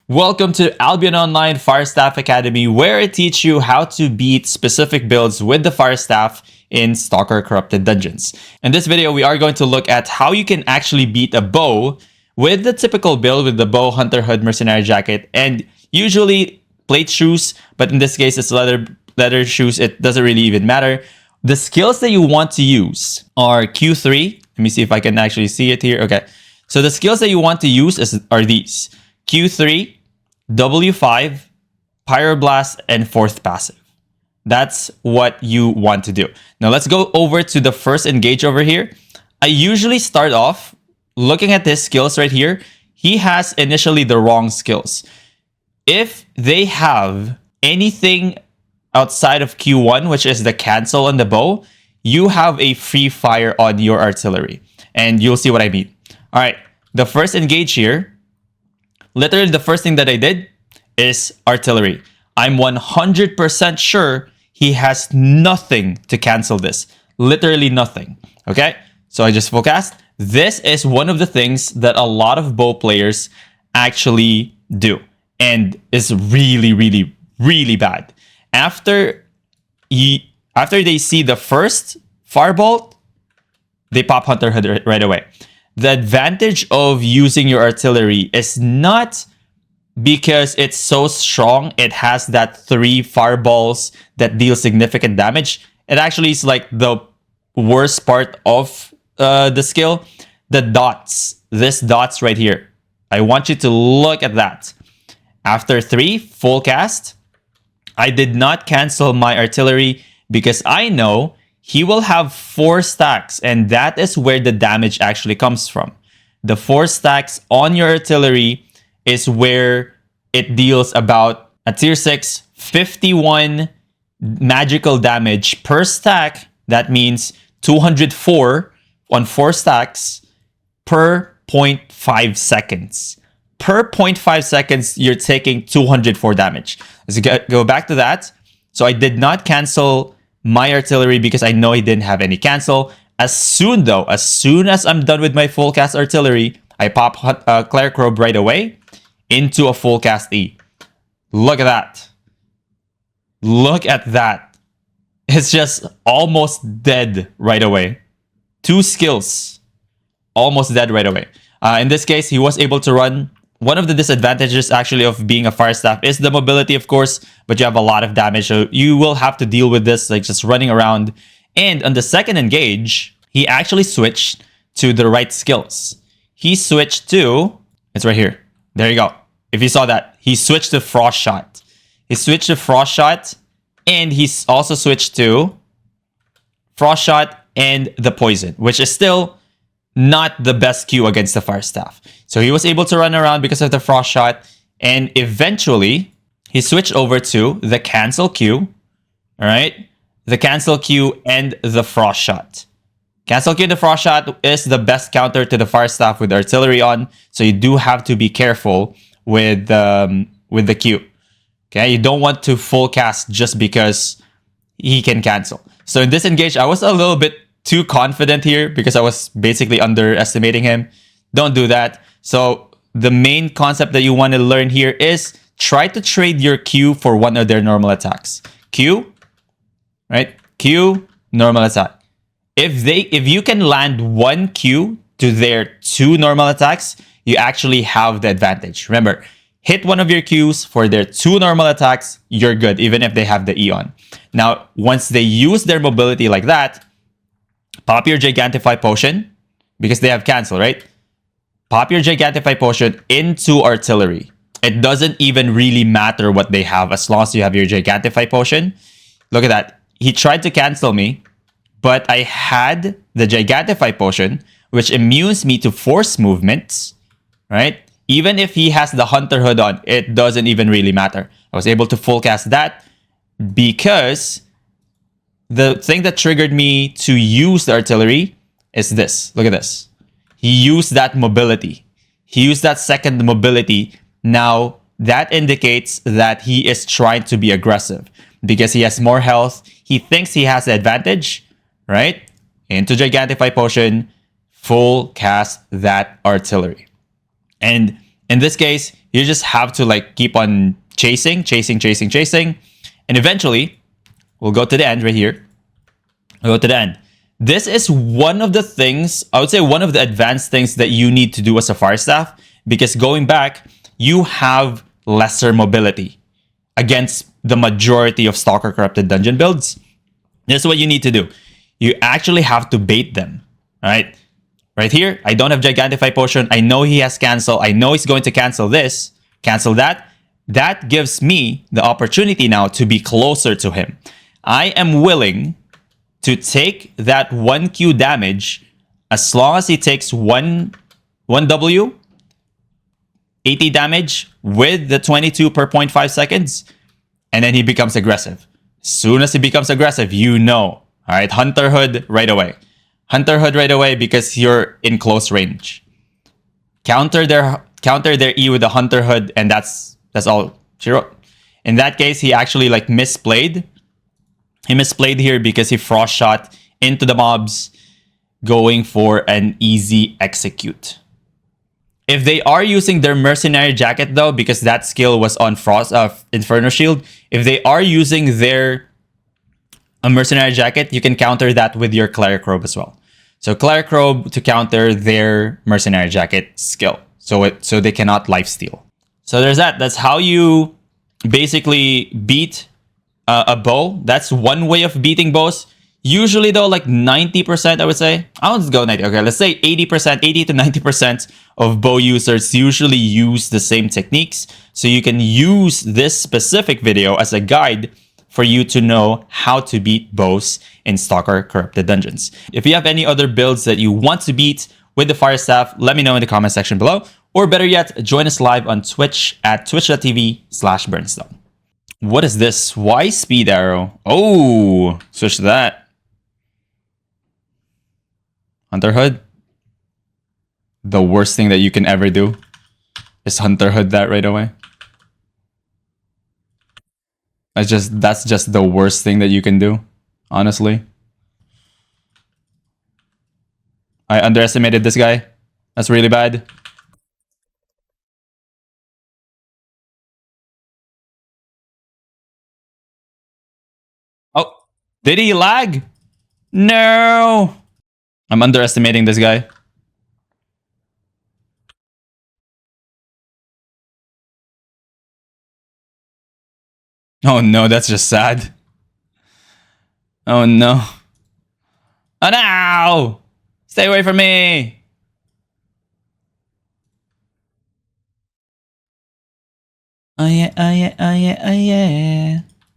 Welcome to Albion Online Firestaff Academy, where I teach you how to beat specific builds with the Firestaff in Stalker Corrupted Dungeons. In this video, we are going to look at how you can actually beat a bow with the typical build with the bow, hunter hood, mercenary jacket, and usually plate shoes, but in this case, it's leather shoes. It doesn't really even matter. The skills that you want to use are Q3. Let me see if I can actually see it here. Okay. So the skills that you want to use are these: Q3, W5, Pyroblast, and 4th passive. That's what you want to do. Now let's go over to the first engage over here. I usually start off looking at his skills right here. He has initially the wrong skills. If they have anything outside of Q1, which is the cancel on the bow, you have a free fire on your artillery. And you'll see what I mean. All right, the first engage here, literally the first thing that I did is artillery. I'm 100% sure he has nothing to cancel this. Literally nothing. Okay, so I just full cast. This is one of the things that a lot of bow players actually do, and is really, really, really bad. After they see the first firebolt, they pop hunter hood right away. The advantage of using your artillery is not because it's so strong, it has that 3 fireballs that deal significant damage. It actually is like the worst part of the skill. The dots, this dots right here. I want you to look at that. After 3 full cast, I did not cancel my artillery because I know he will have 4 stacks, and that is where the damage actually comes from. The 4 stacks on your artillery is where it deals about a tier 6, 51 magical damage per stack. That means 204 on 4 stacks per 0.5 seconds. Per 0.5 seconds, you're taking 204 damage. Let's go back to that. So I did not cancel my artillery because I know he didn't have any cancel. As soon as I'm done with my full cast artillery, I pop Cleric Robe right away into a full cast E. Look at that. Look at that. It's just almost dead right away. 2 skills, almost dead right away. In this case, he was able to run. One of the disadvantages actually of being a Firestaff is the mobility, of course, but you have a lot of damage, so you will have to deal with this, like just running around. And on the second engage, he actually switched to the right skills. He switched to, it's right here. There you go. If you saw that, he switched to Frost Shot. He switched to Frost Shot, and he's also switched to Frost Shot and the Poison, which is still not the best Q against the Firestaff. So he was able to run around because of the Frost Shot, and eventually he switched over to the Cancel Q. All right, the Cancel Q and the Frost Shot. Cancel Q and the Frost Shot is the best counter to the Firestaff with artillery on, so you do have to be careful with the Q. Okay, you don't want to full cast just because he can cancel. So in this engage, I was a little bit too confident here because I was basically underestimating him. Don't do that. So the main concept that you want to learn here is try to trade your Q for one of their normal attacks. Q, right? Q, normal attack. If you can land 1 Q to their 2 normal attacks, you actually have the advantage. Remember, hit one of your Qs for their 2 normal attacks, you're good, even if they have the E on. Now, once they use their mobility like that, pop your Gigantify Potion, because they have cancel, right? Pop your Gigantify Potion into artillery. It doesn't even really matter what they have as long as you have your Gigantify Potion. Look at that. He tried to cancel me, but I had the Gigantify Potion, which immunes me to force movements, right? Even if he has the Hunter Hood on, it doesn't even really matter. I was able to full cast that because the thing that triggered me to use the artillery is this. Look at this. He used that mobility. He used that second mobility. Now, that indicates that he is trying to be aggressive because he has more health. He thinks he has the advantage, right? Into Gigantify Potion, full cast that artillery. And in this case, You just have to like keep on chasing, and eventually we'll go to the end right here. We'll go to the end. This is one of the things, I would say one of the advanced things that you need to do as a fire staff, because going back, you have lesser mobility against the majority of Stalker Corrupted Dungeon builds. This is what you need to do. You actually have to bait them, right? Right here, I don't have Gigantify Potion. I know he has cancel. I know he's going to cancel this, cancel that. That gives me the opportunity now to be closer to him. I am willing to take that 1Q damage as long as he takes 1 W, 80 damage with the 22 per 0.5 seconds, and then he becomes aggressive. As soon as he becomes aggressive, you know. All right, Hunter Hood right away. Hunter Hood right away because you're in close range. Counter their E with the Hunter Hood, and that's all she wrote. In that case, he actually like misplayed. He misplayed here because he frost shot into the mobs, going for an easy execute. If they are using their Mercenary Jacket though, because that skill was on Frost Inferno Shield, if they are using their Mercenary Jacket, you can counter that with your Cleric Robe as well. So Cleric Robe to counter their Mercenary Jacket skill, so they cannot lifesteal. So there's that. That's how you basically beat a bow. That's one way of beating bows. Usually though, like 90%, I would say. I'll just go 90. Okay, let's say 80%, 80 to 90% of bow users usually use the same techniques. So you can use this specific video as a guide for you to know how to beat bows in Stalker Corrupted Dungeons. If you have any other builds that you want to beat with the Fire Staff, let me know in the comment section below. Or better yet, join us live on Twitch at twitch.tv/Burnstone. What is this? Why Speed Arrow? Oh, switch to that. Hunter Hood. The worst thing that you can ever do is Hunter Hood that right away. That's just the worst thing that you can do, honestly. I underestimated this guy. That's really bad. Oh, did he lag? No. I'm underestimating this guy. Oh no, that's just sad. Oh no. Oh no! Stay away from me! Oh yeah, oh yeah, oh yeah, oh yeah.